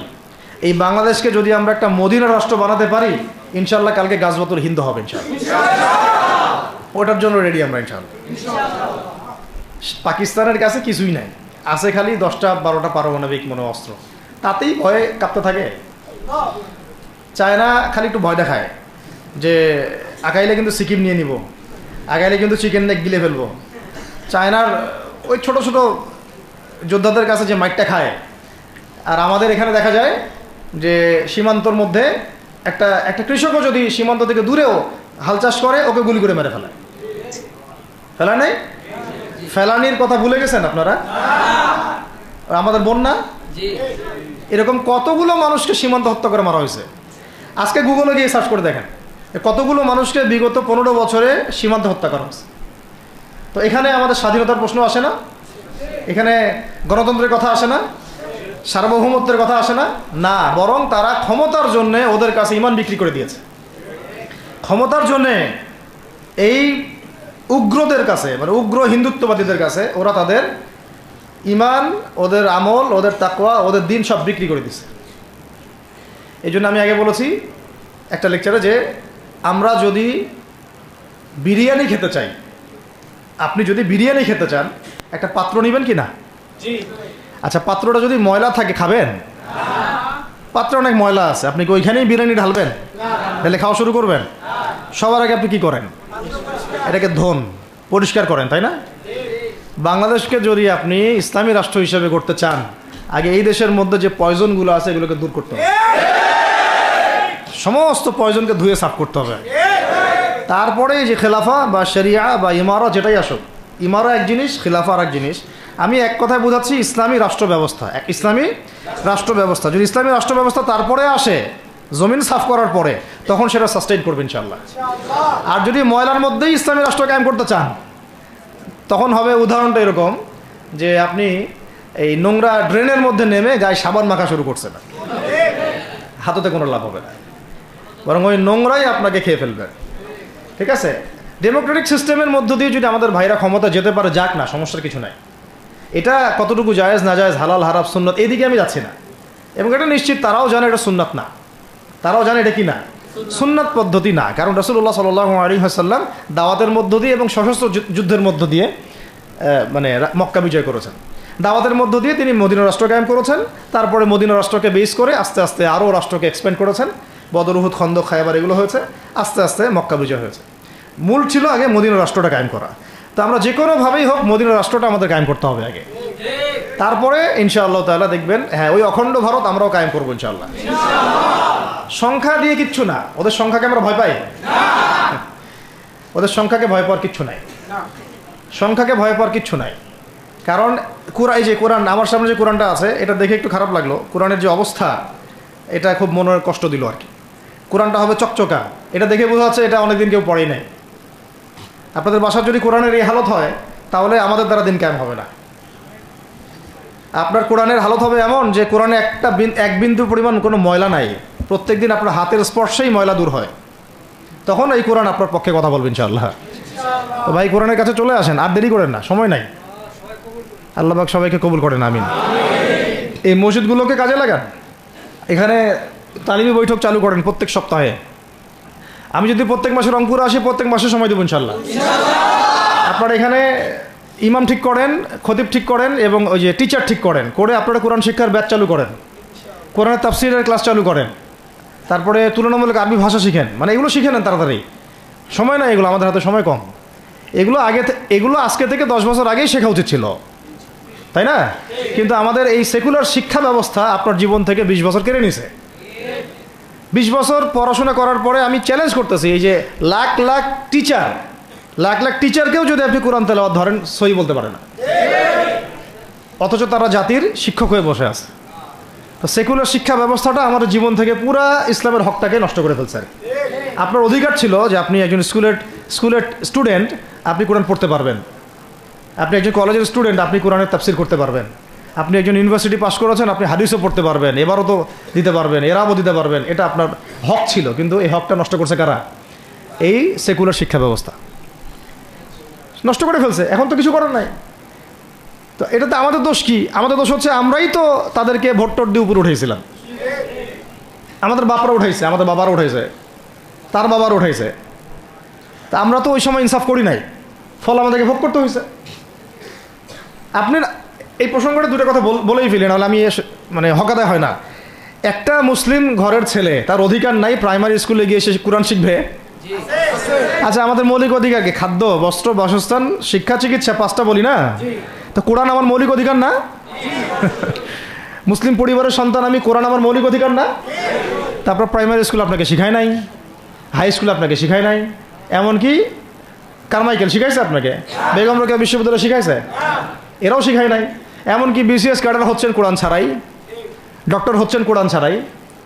S1: এই বাংলাদেশকে যদি আমরা একটা মদিনা রাষ্ট্র বানাতে পারি, ইনশাআল্লাহ কালকে গাজওয়াতুল হিন্দ হবে ইনশাআল্লাহ। ওটার জন্য রেডি আমরা ইনশাআল্লাহ। পাকিস্তানের কাছে কিছুই নাই, আছে খালি 10টা 12টা পারমাণবিক মনে অস্ত্র, তাতেই ভয়ে কাঁপতে থাকে। চায়না খালি একটু ভয় দেখায় যে আগাইলে কিন্তু সিকিম নিয়ে নিব, আগাইলে কিন্তু চিকেন নেক গিলে ফেলবো। চায়নার ওই ছোট ছোট যোদ্ধাদের কাছে যে মাইটটা খায়, আর আমাদের এখানে দেখা যায় যে সীমান্তর মধ্যে একটা একটা কৃষকও যদি সীমান্ত থেকে দূরেও হাল চাষ করে, ওকে গুলি করে মেরে ফেলায়। ফেলা নেই, ফেলানির কথা ভুলে গেছেন আপনারা? আমাদের বন্যা, এরকম কতগুলো মানুষকে সীমান্ত হত্যা করে মারা হয়েছে। আজকে গুগলে গিয়ে সার্চ করে দেখেন কতগুলো মানুষকে বিগত 15 বছরে সীমান্ত হত্যা করা হয়েছে। তো এখানে আমাদের স্বাধীনতার প্রশ্ন আসে না, এখানে গণতন্ত্রের কথা আসে না, সার্বভৌমত্বের কথা আসে না, না, বরং তারা ক্ষমতার জন্যে ওদের কাছে ইমান বিক্রি করে দিয়েছে। ক্ষমতার জন্যে এই উগ্রদের কাছে, মানে উগ্র হিন্দুত্ববাদীদের কাছে ওরা তাদের ইমান, ওদের আমল, ওদের তাকওয়া, ওদের দিন সব বিক্রি করে দিছে। এই জন্য আমি আগে বলেছি একটা লেকচারে যে আমরা যদি বিরিয়ানি খেতে চাই, আপনি যদি বিরিয়ানি খেতে চান একটা পাত্র নেবেন কি না? আচ্ছা, পাত্রটা যদি ময়লা থাকে খাবেন? পাত্রে অনেক ময়লা আছে, আপনি কি ওইখানেই বিরিয়ানি ঢালবেন? তাহলে খাওয়া শুরু করবেন? সবার আগে আপনি কি করেন? এটাকে ধোন, পরিষ্কার করেন, তাই না? বাংলাদেশকে যদি আপনি ইসলামী রাষ্ট্র হিসেবে করতে চান, আগে এই দেশের মধ্যে যে পয়জনগুলো আছে এগুলোকে দূর করতে হবে, সমস্ত পয়জনকে ধুয়ে সাফ করতে হবে। তারপরে যে খেলাফা বা শরিয়া বা ইমারা যেটাই আসুক, ইমারা এক জিনিস, খেলাফা আর এক জিনিস। আমি এক কথায় বোঝাচ্ছি ইসলামী রাষ্ট্র ব্যবস্থা, ইসলামী রাষ্ট্র ব্যবস্থা। যদি ইসলামী রাষ্ট্র ব্যবস্থা তারপরে আসে জমিন সাফ করার পরে, তখন সেটা সাস্টেইন করবে ইনশাআল্লাহ। আর যদি ময়লার মধ্যেই ইসলামী রাষ্ট্র কায়েম করতে চান, তখন হবে উদাহরণটা এরকম যে আপনি এই নোংরা ড্রেনের মধ্যে নেমে গায়ে সাবান মাখা শুরু করছে না, হাততে কোনো লাভ হবে না, বরং ওই নোংরাই আপনাকে খেয়ে ফেলবে। ঠিক আছে? ডেমোক্রেটিক সিস্টেমের মধ্য দিয়ে যদি আমাদের ভাইরা ক্ষমতা যেতে পারে, যাক না, সমস্যার কিছু নাই। এটা কতটুকু জায়েজ না জায়েজ, হালাল হারাম সুন্নাত, এদিকে আমি যাচ্ছি না। এবং এটা নিশ্চিত তারাও জানে এটা সুন্নাত না, তারাও জানে এটা কি না, সুন্নাত পদ্ধতি না। কারণ রাসূলুল্লাহ সাল্লাল্লাহু আলাইহি ওয়াসাল্লাম দাওয়াতের মধ্য দিয়ে এবং সশস্ত্র যুদ্ধের মধ্য দিয়ে মানে মক্কা বিজয় করেছেন। দাওয়াতের মধ্য দিয়ে তিনি মদিনা রাষ্ট্র কায়েম করেছেন। তারপরে মদিনা রাষ্ট্রকে বেস করে আস্তে আস্তে আরও রাষ্ট্রকে এক্সপ্যান্ড করেছেন। বদর, উহুদ, খন্দক, খায়বার এগুলো হয়েছে, আস্তে আস্তে মক্কা বিজয় হয়েছে। মূল ছিল আগে মদিনা রাষ্ট্রটা কায়েম করা। তো আমরা যে কোনোভাবেই হোক মদিনা রাষ্ট্রটা আমাদের কায়েম করতে হবে আগে, তারপরে ইনশাআল্লাহ তাআলা দেখবেন, হ্যাঁ, ওই অখণ্ড ভারত আমরাও কায়েম করবো ইনশাআল্লাহ। সংখ্যা দিয়ে কিচ্ছু না, ওদের সংখ্যাকে আমরা ভয় পাই? ওদের সংখ্যাকে ভয় পাওয়ার কিচ্ছু নাই, সংখ্যাকে ভয় পাওয়ার কিচ্ছু নাই। কারণ এই যে কোরআন, আমার সামনে যে কোরআনটা আছে, এটা দেখে একটু খারাপ লাগলো। কোরআনের যে অবস্থা, এটা খুব মনের কষ্ট দিল আর কি। কোরআনটা হবে চকচকা, এটা দেখে বোঝা যাচ্ছে এটা অনেকদিন কেউ পড়েই নাই। আপনাদের বাসার যদি কোরআনের এই হালত হয়, তাহলে আমাদের দ্বারা দিন কায়েম হবে না। আপনার কোরআনের হালত হবে এমন যে কোরআনে এক বিন্দু পরিমাণ কোনো ময়লা নাই, প্রত্যেক দিন আপনার হাতের স্পর্শেই ময়লা দূর হয়, তখন এই কোরআন আপনার পক্ষে কথা বলবেন ইনশাআল্লাহ। তো ভাই, কোরআনের কাছে চলে আসেন, আর দেরি করেন না, সময় নাই। আল্লাহ পাক সবাইকে কবুল করেন, আমিন। এই মসজিদগুলোকে কাজে লাগান, এখানে তালিমি বৈঠক চালু করেন প্রত্যেক সপ্তাহে। আমি যদি প্রত্যেক মাসে রংপুরে আসি, প্রত্যেক মাসে সময় দেবো ইনশাআল্লাহ। আপনারা এখানে ইমাম ঠিক করেন, খতিব ঠিক করেন এবং ওই যে টিচার ঠিক করেন, করে আপনারা কোরআন শিক্ষার ব্যাচ চালু করেন, কোরআনের তাফসীরের ক্লাস চালু করেন, তারপরে তুলনামূলক আরবি ভাষা শিখেন। মানে এগুলো শিখে নেন তাড়াতাড়ি, সময় নাই এগুলো, আমাদের হাতে সময় কম। এগুলো আজকে থেকে 10 বছর আগেই শেখা উচিত ছিল, তাই না? কিন্তু আমাদের এই সেকুলার শিক্ষা ব্যবস্থা আপনার জীবন থেকে 20 বছর কেড়ে নিছে। 20 বছর পড়াশোনা করার পরে আমি চ্যালেঞ্জ করতেছি, এই যে লাখ লাখ টিচারকেও যদি আপনি কোরআন তেলাওয়াত ধরেন, সহি বলতে পারে না, অথচ তারা জাতির শিক্ষক হয়ে বসে আছে। তো সেকুলার শিক্ষা ব্যবস্থাটা আমাদের জীবন থেকে পুরা ইসলামের হকটাকে নষ্ট করে ফেলছে। আপনার অধিকার ছিল যে আপনি একজন স্কুলের স্টুডেন্ট, আপনি কোরআন পড়তে পারবেন। আপনি একজন কলেজের স্টুডেন্ট, আপনি কোরআনের তাফসীর করতে পারবেন। আপনি একজন ইউনিভার্সিটি পাস করেছেন, আপনি হাদিসও পড়তে পারবেন, এবারও তো দিতে পারবেন, এরাবও দিতে পারবেন। এটা আপনার হক ছিল, কিন্তু এই হকটা নষ্ট করছে কারা? এই সেকুলার শিক্ষা ব্যবস্থা নষ্ট করে ফেলছে। এখন তো কিছু করার নাই। তো এটাতে আমাদের দোষ কি? আমাদের দোষ হচ্ছে আমরাই তো তাদেরকে ভোট টোট দিয়ে উপরে উঠেছিলাম। আমাদের বাপরা উঠাইছে, আমাদের বাবারা উঠাইছে, তার বাবারা উঠাইছে। তা আমরা তো ওই সময় ইনসাফ করি নাই, ফল আমাদেরকে ভোগ করতে হয়েছে। আপনি এই প্রসঙ্গটা দুটো কথা বলেই ফেলেন, নাহলে আমি মানে হকাদায় হয় না। একটা মুসলিম ঘরের ছেলে, তার অধিকার নাই প্রাইমারি স্কুলে গিয়ে সে কোরআন শিখবে? আচ্ছা, আমাদের মৌলিক অধিকার কি? খাদ্য, বস্ত্র, বাসস্থান, শিক্ষা, চিকিৎসা, 5টা বলি না? তো কোরআন আমার মৌলিক অধিকার না? মুসলিম পরিবারের সন্তান আমি, কোরআন আমার মৌলিক অধিকার না? তারপর প্রাইমারি স্কুল আপনাকে শিখায় নাই, হাই স্কুল আপনাকে শিখায় নাই, এমনকি কারমাইকেল শিখাইছে আপনাকে, বেগম রোকেয়া বিশ্ববিদ্যালয় শিখাইছে? এরাও শিখায় নাই। এমনকি বিসিএস ক্যাডার হচ্ছেন কোরআন ছাড়াই, ডক্টর হচ্ছেন কোরআন ছাড়াই,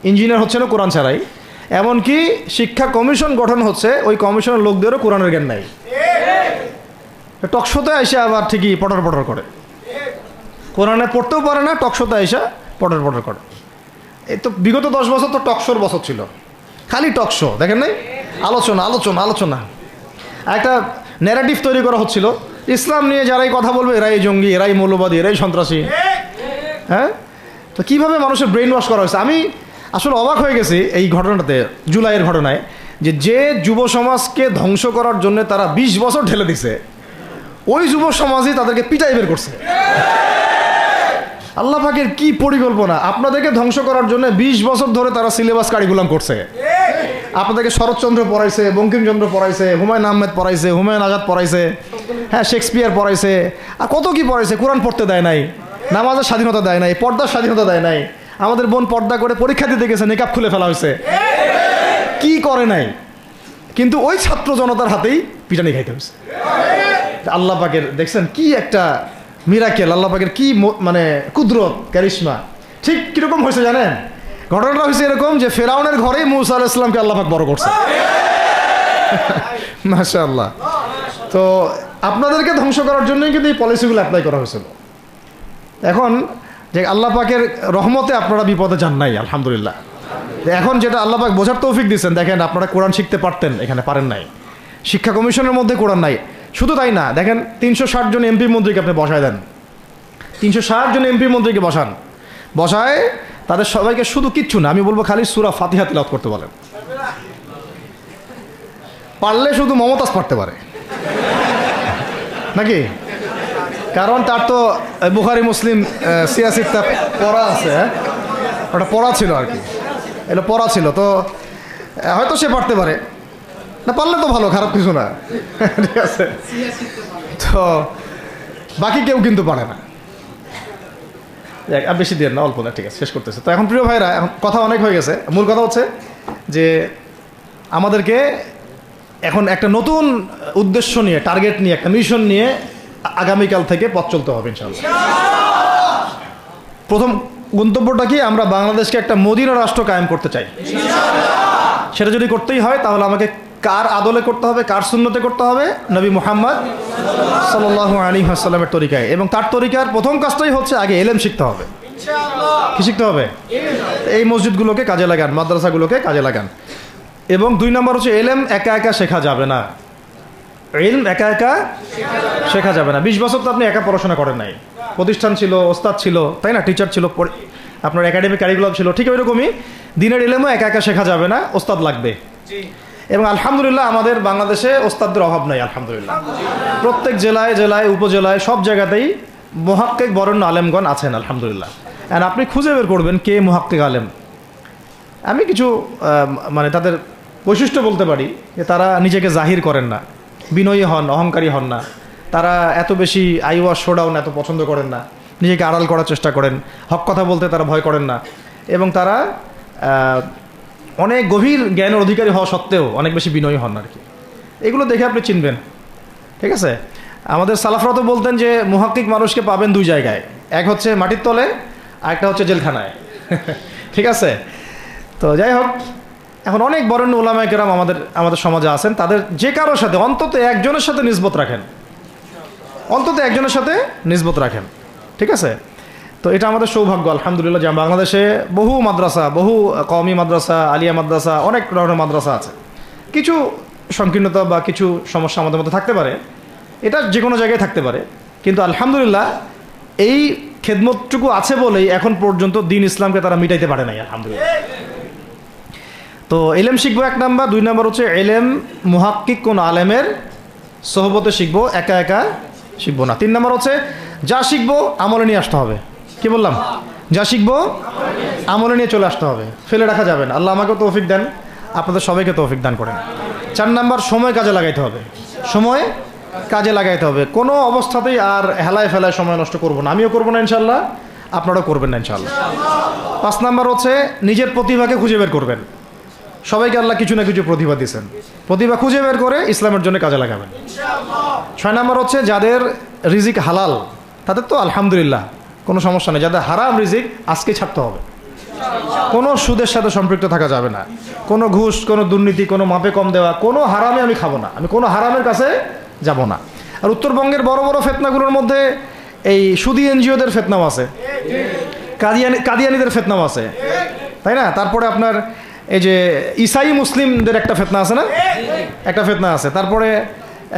S1: ইঞ্জিনিয়ার হচ্ছেনও কোরআন ছাড়াই, এমনকি শিক্ষা কমিশন গঠন হচ্ছে, ওই কমিশনের লোকদেরও কোরআনের জ্ঞান নাই। টকশোতে এসে আবার ঠিকই পটর পটর করে, কোরআনে পড়তেও পারে না, টকশোতে এসে পটর পটর করে। এই তো বিগত 10 বছর তো টকশোর বছর ছিল, খালি টকশো, দেখেন নাই? আলোচনা আলোচনা আলোচনা, একটা ন্যারেটিভ তৈরি করা হচ্ছিল, ইসলাম নিয়ে যারাই কথা বলবে এরাই জঙ্গি, এরাই মৌলবাদী, এরাই সন্ত্রাসী। হ্যাঁ, তো কীভাবে মানুষের ব্রেন ওয়াশ করা হয়েছে। আমি আসলে অবাক হয়ে গেছি এই ঘটনাতে, জুলাইয়ের ঘটনায়, যে যুব সমাজকে ধ্বংস করার জন্য তারা 20 বছর ঢেলে দিছে, ওই যুব সমাজই তাদেরকে পিটাই বের করছে। আল্লাহ পাকের কি পরিকল্পনা! আপনাদেরকে ধ্বংস করার জন্য 20 বছর ধরে তারা সিলেবাস কারিকুলাম করছে। আপনাদেরকে শরৎচন্দ্র পড়াইছে, বঙ্কিমচন্দ্র পড়াইছে, হুমায়ুন আহমেদ পড়াইছে, হুমায়ুন আজাদ পড়াইছে, হ্যাঁ শেক্সপিয়ার পড়াইছে, আর কত কি পড়াইছে। কোরআন পড়তে দেয় নাই, নামাজের স্বাধীনতা দেয় নাই, পর্দার স্বাধীনতা দেয় নাই। আমাদের বোন পর্দা করে পরীক্ষা দিতে গেছে, নেকাব খুলে ফেলা হয়েছে, কি করে নাই। কিন্তু ওই ছাত্র জনতার হাতেই পিটানি খাইতে হয়েছে। আল্লাহ পাকের দেখছেন কি একটা মিরাকেল, আল্লাহ পাকের কি মানে কুদরত, ক্যারিশমা। ঠিক কিরকম হয়েছে জানেন? ঘটনাটা হয়েছে এরকম যে ফেরাউনের ঘরেই মুসা আলাইহিস সালামকে আল্লাহ পাক বড় করছে। মাশাআল্লাহ। তো আপনাদেরকে ধ্বংস করার জন্যই কিন্তু এই পলিসিগুলো অ্যাপ্লাই করা হয়েছিল। এখন যে আল্লাহ পাকের রহমতে আপনারা বিপদে যান নাই, আলহামদুলিল্লাহ। এখন যেটা আল্লাহ পাক বোঝার তৌফিক দিচ্ছেন, দেখেন আপনারা কোরআন শিখতে পারতেন, এখানে পারেন নাই। শিক্ষা কমিশনের মধ্যে কোরআন নাই। শুধু তাই না, দেখেন 360 জন এমপি মন্ত্রীকে আপনি বসায় দেন, 360 জন এমপি মন্ত্রীকে বসায় তাদের সবাইকে শুধু কিচ্ছু না, আমি বলবো খালি সূরা ফাতিহা তিলাওয়াত করতে বলেন। পারলে শুধু মমতাজ পড়তে পারে নাকি? কারণ তার তো বুখারী মুসলিম সিয়াসিটা পড়া আছে, ওটা পড়া ছিল আর কি, এটা পড়া ছিল, তো হয়তো সে পারতে পারে না, পারলে তো ভালো, খারাপ কিছু না, ঠিক আছে। তো বাকি কেউ কিন্তু পারে না। আর বেশি দিয়ে না, অল্প না, ঠিক আছে, শেষ করতেছে। তো এখন প্রিয় ভাইরা, এখন কথা অনেক হয়ে গেছে। মূল কথা হচ্ছে যে আমাদেরকে এখন একটা নতুন উদ্দেশ্য নিয়ে, টার্গেট নিয়ে, একটা মিশন নিয়ে আগামীকাল থেকে পথ চলতে হবে ইনশাআল্লাহ। প্রথম গন্তব্যটা কি? আমরা বাংলাদেশকে একটা মদিনা রাষ্ট্র কায়েম করতে চাই। সেটা যদি করতেই হয় তাহলে আমাকে কার আদলে করতে হবে, কার সুন্নতে করতে হবে? নবী মুহাম্মদ সাল্লাল্লাহু আলাইহি ওয়াসাল্লামের তরিকায়। এবং তার তরিকার প্রথম কাজটাই হচ্ছে আগে ইলম শিখতে হবে। কি শিখতে হবে? এই মসজিদগুলোকে কাজে লাগান, মাদ্রাসাগুলোকে কাজে লাগান। এবং 2 নম্বর হচ্ছে ইলম একা একা শেখা যাবে না। ইলম একা একা শেখা যাবে না। 20 বছর তো আপনি একা পড়াশোনা করেন নাই, প্রতিষ্ঠান ছিল, ওস্তাদ ছিল, তাই না? টিচার ছিল, আপনার একাডেমিক কারিকুলাম ছিল। ঠিক ওইরকমই দিনের ইলমও একা একা শেখা যাবে না, ওস্তাদ লাগবে। এবং আলহামদুলিল্লাহ আমাদের বাংলাদেশে ওস্তাদদের অভাব নাই, আলহামদুলিল্লাহ। প্রত্যেক জেলায় জেলায় উপজেলায় সব জায়গাতেই মুহাক্কিক বরেণ্য আলেমগণ আছেন, আলহামদুলিল্লাহ। আর আপনি খুঁজে বের করবেন কে মুহাক্কিক আলেম। আমি কিছু মানে তাদের বৈশিষ্ট্য বলতে পারি যে তারা নিজেকে জাহির করেন না, বিনয়ী হন, অহংকারী হন না, তারা এত বেশি আইওয়াশ শোডাউন এত পছন্দ করেন না, নিজেকে আড়াল করার চেষ্টা করেন, হক কথা বলতে তারা ভয় করেন না। এবং তারা অনেক গভীর জ্ঞানের অধিকারী হওয়া সত্ত্বেও অনেক বেশি বিনয়ী হন আর কি। এগুলো দেখে আপনি চিনবেন, ঠিক আছে? আমাদের সালাফরা তো বলতেন যে মুহাক্কিক মানুষকে পাবেন 2 জায়গায়, এক হচ্ছে মাটির তলে, আর একটা হচ্ছে জেলখানায়, ঠিক আছে? তো যাই হোক, এখন অনেক বরেণ্য উলামায়ে কেরাম আমাদের সমাজে আছেন, তাদের যে কারোর সাথে অন্তত একজনের সাথে নিসবত রাখেন, অন্তত একজনের সাথে নিসবত রাখেন, ঠিক আছে? তো এটা আমাদের সৌভাগ্য আলহামদুলিল্লাহ যে বাংলাদেশে বহু মাদ্রাসা, বহু কওমি মাদ্রাসা, আলিয়া মাদ্রাসা, অনেক ধরনের মাদ্রাসা আছে। কিছু সংকীর্ণতা বা কিছু সমস্যা আমাদের মধ্যে থাকতে পারে, এটা যে কোনো জায়গায় থাকতে পারে, কিন্তু আলহামদুলিল্লাহ এই খেদমতটুকু আছে বলেই এখন পর্যন্ত দিন ইসলামকে তারা মিটাইতে পারে নাই, আলহামদুলিল্লাহ। তো এলেম শিখবো 1 নাম্বার। 2 নাম্বার হচ্ছে এলেম মুহাক্কিক কোন আলেমের সোহবতে শিখবো, একা একা শিখবো না। 3 নাম্বার হচ্ছে যা শিখবো আমলে নিয়ে আসতে হবে। কি বললাম? যা শিখবো আমলে নিয়ে চলে আসতে হবে, ফেলে রাখা যাবে না। আল্লাহ আমাকে তৌফিক দেন, আপনাদের সবাইকে তৌফিক দান করেন। 4 নাম্বার সময় কাজে লাগাইতে হবে, সময় কাজে লাগাইতে হবে। কোনো অবস্থাতেই আর হেলায় ফেলায় সময় নষ্ট করবো না, আমিও করবো না ইনশাল্লাহ, আপনারাও করবেন না ইনশাল্লাহ। 5 নাম্বার হচ্ছে নিজের প্রতিভাকে খুঁজে বের করবেন। সবাইকে আল্লাহ কিছু না কিছু প্রতিভা দিয়েছেন, প্রতিভা খুঁজে বের করে ইসলামের জন্য কাজে লাগাবেন। 6 নাম্বার হচ্ছে যাদের রিজিক হালাল তাদের তো আলহামদুলিল্লাহ কোনো সমস্যা নেই, যাদের হারাম রিজিক আজকে ছাড়তে হবে। কোনো সুদের সাথে সম্পৃক্ত থাকা যাবে না, কোনো ঘুষ, কোনো দুর্নীতি, কোনো মাপে কম দেওয়া, কোনো হারামে আমি খাবো না, আমি কোনো হারামের কাছে যাব না। আর উত্তরবঙ্গের বড় বড় ফেতনাগুলোর মধ্যে এই সুদী এনজিওদের ফেতনাও আছে, কাদিয়ানিদের ফেতনাও আছে, তাই না? তারপরে আপনার এই যে ইসাই মুসলিমদের একটা ফেতনা আছে না, একটা ফেতনা আছে। তারপরে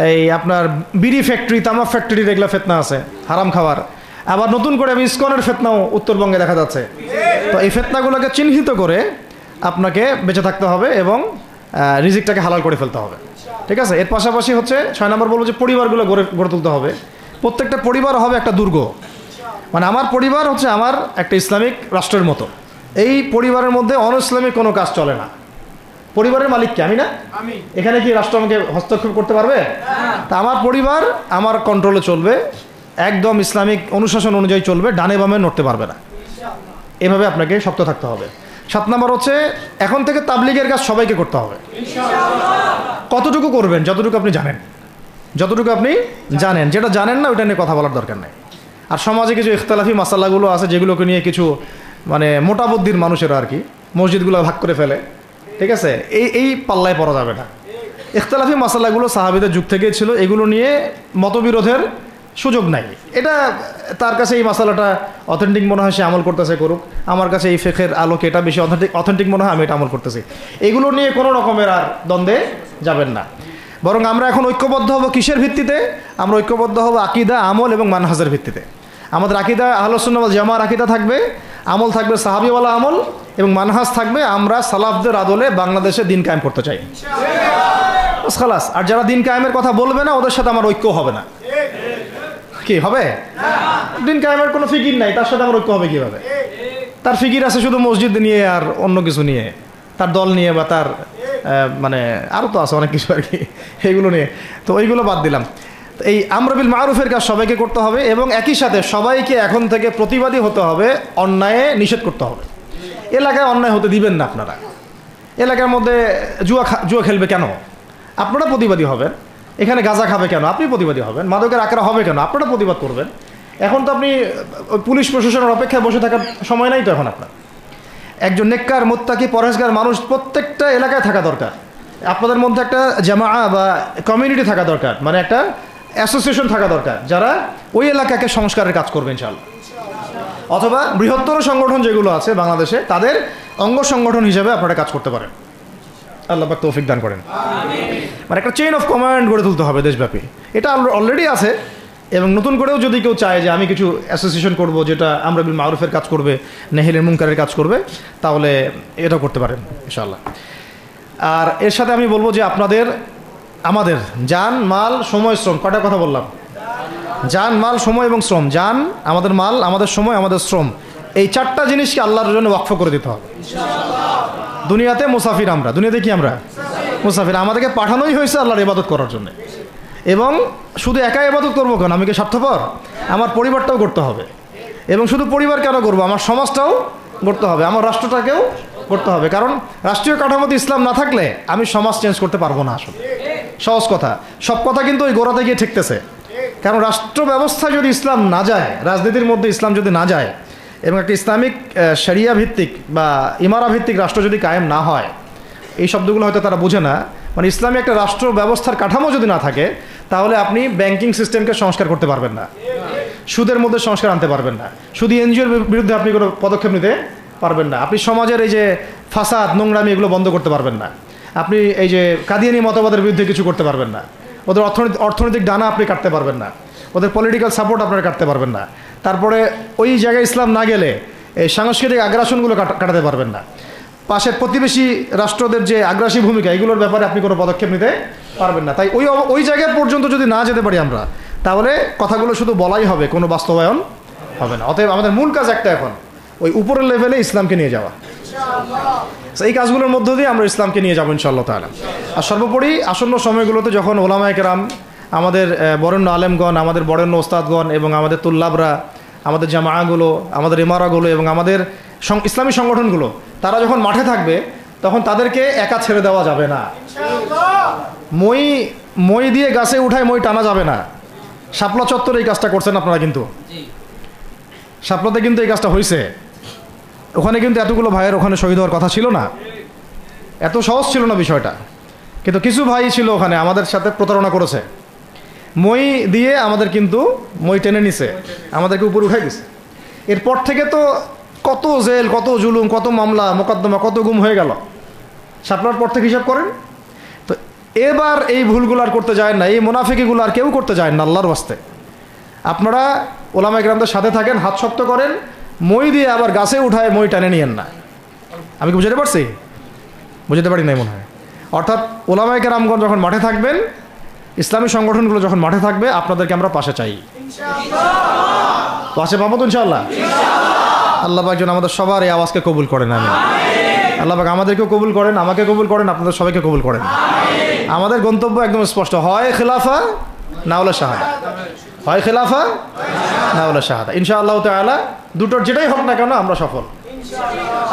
S1: এই আপনার বিড়ি ফ্যাক্টরি, তামাক ফ্যাক্টরির এগুলো ফেতনা আছে হারাম খাওয়ার। আবার নতুন করে ইসকনের ফেতনাও উত্তরবঙ্গে দেখা যাচ্ছে। তো এই ফেতনাগুলোকে চিহ্নিত করে আপনাকে বেঁচে থাকতে হবে এবং রিজিকটাকে হালাল করে ফেলতে হবে, ঠিক আছে? এর পাশাপাশি হচ্ছে 6 নম্বর বলবো যে পরিবারগুলো গড়ে তুলতে হবে। প্রত্যেকটা পরিবার হবে একটা দুর্গ, মানে আমার পরিবার হচ্ছে আমার একটা ইসলামিক রাষ্ট্রের মতো। এই পরিবারের মধ্যে অনইসলামিক কোনো কাজ চলে না। পরিবারের মালিক কি? আমি না? এখানে কি রাষ্ট্র আমাকে হস্তক্ষেপ করতে পারবে? তা আমার পরিবার আমার কন্ট্রোলে চলবে, একদম ইসলামিক অনুশাসন অনুযায়ী চলবে, ডানে বামে নড়তে পারবে না। এভাবে আপনাকে শক্ত থাকতে হবে। 7 নম্বর হচ্ছে এখন থেকে তাবলিগের কাজ সবাইকে করতে হবে। কতটুকু করবেন? যতটুকু আপনি জানেন, যতটুকু আপনি জানেন। যেটা জানেন না ওইটা নিয়ে কথা বলার দরকার নেই। আর সমাজে কিছু ইখতলাফি মাসালাগুলো আছে যেগুলোকে নিয়ে কিছু মানে মোটা বুদ্ধির মানুষেরা আর কি মসজিদগুলো ভাগ করে ফেলে, ঠিক আছে? এই পাল্লায় পড়া যাবে না। ইখতলাফি মাসালাগুলো সাহাবীদের যুগ থেকেই ছিল, এগুলো নিয়ে মতবিরোধের সুযোগ নাই। এটা তার কাছে এই মাসালাটা অথেন্টিক মনে হয়, সে আমল করতেছে, করুক। আমার কাছে এই ফিকহের আলোকে এটা বেশি অথেন্টিক মনে হয়, আমি এটা আমল করতেছি। এগুলো নিয়ে কোনো রকমের আর দ্বন্দ্বে যাবেন না। বরং আমরা এখন ঐক্যবদ্ধ হব কিসের ভিত্তিতে? আমরা ঐক্যবদ্ধ হব আকীদা, আমল এবং মানহাজের ভিত্তিতে। আমাদের আকীদা আহলুস সুন্নাহ ওয়াল জামাআর আকীদা থাকবে, আমল থাকবে সাহাবীওয়ালা আমল, এবং মানহাজ থাকবে আমরা সালাফদের আদলে বাংলাদেশে দিন কায়েম করতে চাই, বাস খালাস। আর যারা দিন কায়েমের কথা বলবে না ওদের সাথে আমার ঐক্য হবে না। কি হবে? দিন কায়েমের কোনো ফিকির নাই, তার সাথে আমার ঐক্য হবে কিভাবে? তার ফিকির আছে শুধু মসজিদ নিয়ে আর অন্য কিছু নিয়ে, তার দল নিয়ে বা তার মানে আরও তো আছে অনেক কিছু আর কি, এগুলো নিয়ে। তো ওইগুলো বাদ দিলাম। এই আমর বিল মারুফের কাজ সবাইকে করতে হবে এবং একই সাথে সবাইকে এখন থেকে প্রতিবাদী হতে হবে, অন্যায়ে নিষেধ করতে হবে। এলাকায় অন্যায় হতে দিবেন না আপনারা। এলাকার মধ্যে জুয়া খেলবে কেন? আপনারা প্রতিবাদী হবেন। এখানে গাঁজা খাবে কেন? আপনি প্রতিবাদী হবেন। মাদকের আখড়া হবে কেন? আপনারা প্রতিবাদ করবেন। এখন তো আপনি পুলিশ প্রশাসনের অপেক্ষায় বসে থাকার সময় নাই তো এখন আপনার। একজন নেককার, মুত্তাকি, পরহেজগার মানুষ প্রত্যেকটা এলাকায় থাকা দরকার। আপনাদের মধ্যে একটা জামা বা কমিউনিটি থাকা দরকার, মানে একটা অ্যাসোসিয়েশন থাকা দরকার, যারা ওই এলাকাকে সংস্কারের কাজ করবে ইনশাআল্লাহ। অথবা বৃহত্তর সংগঠন যেগুলো আছে বাংলাদেশে, তাদের অঙ্গ সংগঠন হিসেবে আপনারা কাজ করতে পারেন। আল্লাহ পাক তৌফিক দান করেন। মানে একটা চেইন অফ কমান্ড গড়ে তুলতে হবে দেশব্যাপী। এটা অলরেডি আছে, এবং নতুন করেও যদি কেউ চায় যে আমি কিছু অ্যাসোসিয়েশন করব যেটা আমর বিল মারুফের কাজ করবে, নেহিল মুনকারের কাজ করবে, তাহলে এটা করতে পারেন ইনশাআল্লাহ। আর এর সাথে আমি বলবো যে আমাদের জান, মাল, সময়, শ্রম, কটা কথা বললাম? জান, মাল, সময় এবং শ্রম। জান, আমাদের মাল, আমাদের সময়, আমাদের শ্রম, এই 4টা জিনিসকে আল্লাহর জন্য ওয়াকফ করে দিতে হবে। দুনিয়াতে মুসাফির আমরা, দুনিয়াতে কি আমরা? মুসাফির। আমাদেরকে পাঠানোই হয়েছে আল্লাহর ইবাদত করার জন্য। এবং শুধু একা ইবাদত করবো কেন? আমি কি স্বার্থপর? আমার পরিবারটাও করতে হবে। এবং শুধু পরিবার কেন করবো? আমার সমাজটাও করতে হবে, আমার রাষ্ট্রটাকেও করতে হবে। কারণ রাষ্ট্রীয় কাঠামোতে ইসলাম না থাকলে আমি সমাজ চেঞ্জ করতে পারবো না। আসলে সহজ কথা, সব কথা কিন্তু ওই গোড়াতে গিয়ে ঠেকতেছে। কারণ রাষ্ট্র ব্যবস্থায় যদি ইসলাম না যায়, রাজনীতির মধ্যে ইসলাম যদি না যায়, এবং একটা ইসলামিক শরিয়া ভিত্তিক বা ইমারা ভিত্তিক রাষ্ট্র যদি কায়েম না হয়, এই শব্দগুলো হয়তো তারা বোঝে না। মানে ইসলামী একটা রাষ্ট্র ব্যবস্থার কাঠামো যদি না থাকে, তাহলে আপনি ব্যাংকিং সিস্টেমকে সংস্কার করতে পারবেন না, সুদের মধ্যে সংস্কার আনতে পারবেন না, শুধু এনজিওর বিরুদ্ধে আপনি কোনো পদক্ষেপ নিতে পারবেন না, আপনি সমাজের এই যে ফাসাদ, নোংরামি, এগুলো বন্ধ করতে পারবেন না, আপনি এই যে কাদিয়ানি মতবাদের বিরুদ্ধে কিছু করতে পারবেন না, ওদের অর্থনৈতিক ডানা আপনি কাটতে পারবেন না, ওদের পলিটিক্যাল সাপোর্ট আপনারা কাটতে পারবেন না। তারপরে ওই জায়গায় ইসলাম না গেলে এই সাংস্কৃতিক আগ্রাসনগুলো কাটাতে পারবেন না। পাশের প্রতিবেশী রাষ্ট্রদের যে আগ্রাসী ভূমিকা, এগুলোর ব্যাপারে আপনি কোনো পদক্ষেপ নিতে পারবেন না। তাই ওই জায়গা পর্যন্ত যদি না যেতে পারি আমরা, তাহলে কথাগুলো শুধু বলাই হবে, কোনো বাস্তবায়ন হবে না। অতএব আমাদের মূল কাজ একটা, এখন ওই উপরের লেভেলে ইসলামকে নিয়ে যাওয়া। এই কাজগুলোর মধ্য দিয়ে আমরা ইসলামকে নিয়ে যাবো ইনশাআল্লাহ তাআলা। আর সর্বোপরি আসন্ন সময়গুলোতে যখন ওলামায়ে কেরাম, আমাদের বরেণ্য আলেমগণ, আমাদের বরেণ্য ওস্তাদগণ এবং আমাদের তুল্লাবরা, আমাদের জামাআগুলো, আমাদের ইমারাগুলো এবং আমাদের ইসলামী সংগঠনগুলো, তারা যখন মাঠে থাকবে, তখন তাদেরকে একা ছেড়ে দেওয়া যাবে না। মই দিয়ে গাছে উঠায় মই টানা যাবে না। শাপলা চত্বরে এই কাজটা করছেন আপনারা, কিন্তু শাপলাতে কিন্তু এই কাজটা হয়েছে। ওখানে কিন্তু এতগুলো ভাইয়ের ওখানে শহীদ হওয়ার কথা ছিল না, এত সহজ ছিল না বিষয়টা। কিন্তু কিছু ভাই ছিল ওখানে আমাদের সাথে প্রতারণা করেছে, মই দিয়ে আমাদের কিন্তু মই টেনে নিছে, আমাদেরকে উপরে উঠাই দিছে। এরপর থেকে তো কত জেল, কত জুলুম, কত মামলা মোকদ্দমা, কত গুম হয়ে গেল শাপলার পর থেকে, হিসাব করেন তো। এবার এই ভুলগুলো আর করতে যায় না, এই মুনাফিকিগুলো আর কেউ করতে যায় না আল্লাহর ওয়াস্তে। আপনারা ওলামায়ে কেরামদের সাথে থাকেন, হাত শক্ত করেন, মই দিয়ে আবার গাছে উঠায় মই টানে নিয়েন না। আমি কি বুঝাতে পারছি? বুঝাতে পারি নাই মনে হয়। অর্থাৎ ওলামায়ে কেরামগণ যখন মাঠে থাকবেন, ইসলামী সংগঠনগুলো যখন মাঠে থাকবে, আপনাদেরকে আমরা পাশে চাই, পাশে পাবো তো ইনশাআল্লাহ। আল্লাহ পাক যেন আমাদের সবার এই আওয়াজকে কবুল করেন। আমি আল্লাহ পাক আমাদেরকেও কবুল করেন, আমাকে কবুল করেন, আপনাদের সবাইকে কবুল করেন। আমাদের গন্তব্য একদম স্পষ্ট, হয় খেলাফা না হলে শাহাদা, হয় খেলাফা না হলে শাহাদা। ইনশাআল্লাহ তাআলা দুটোর যেটাই হোক না কেন আমরা সফল।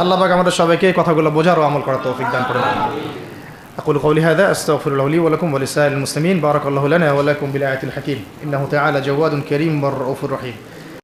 S1: আল্লাহ পাক আমাদের সবাইকে কথাগুলো বোঝার ও আমল করার তৌফিক দান করেন। أقول قولي هذا أستغفر الله لي ولكم ولسائر المسلمين. بارك الله لنا ولكم بالآية الحكيم إنه تعالى جواد كريم والرؤوف الرحيم.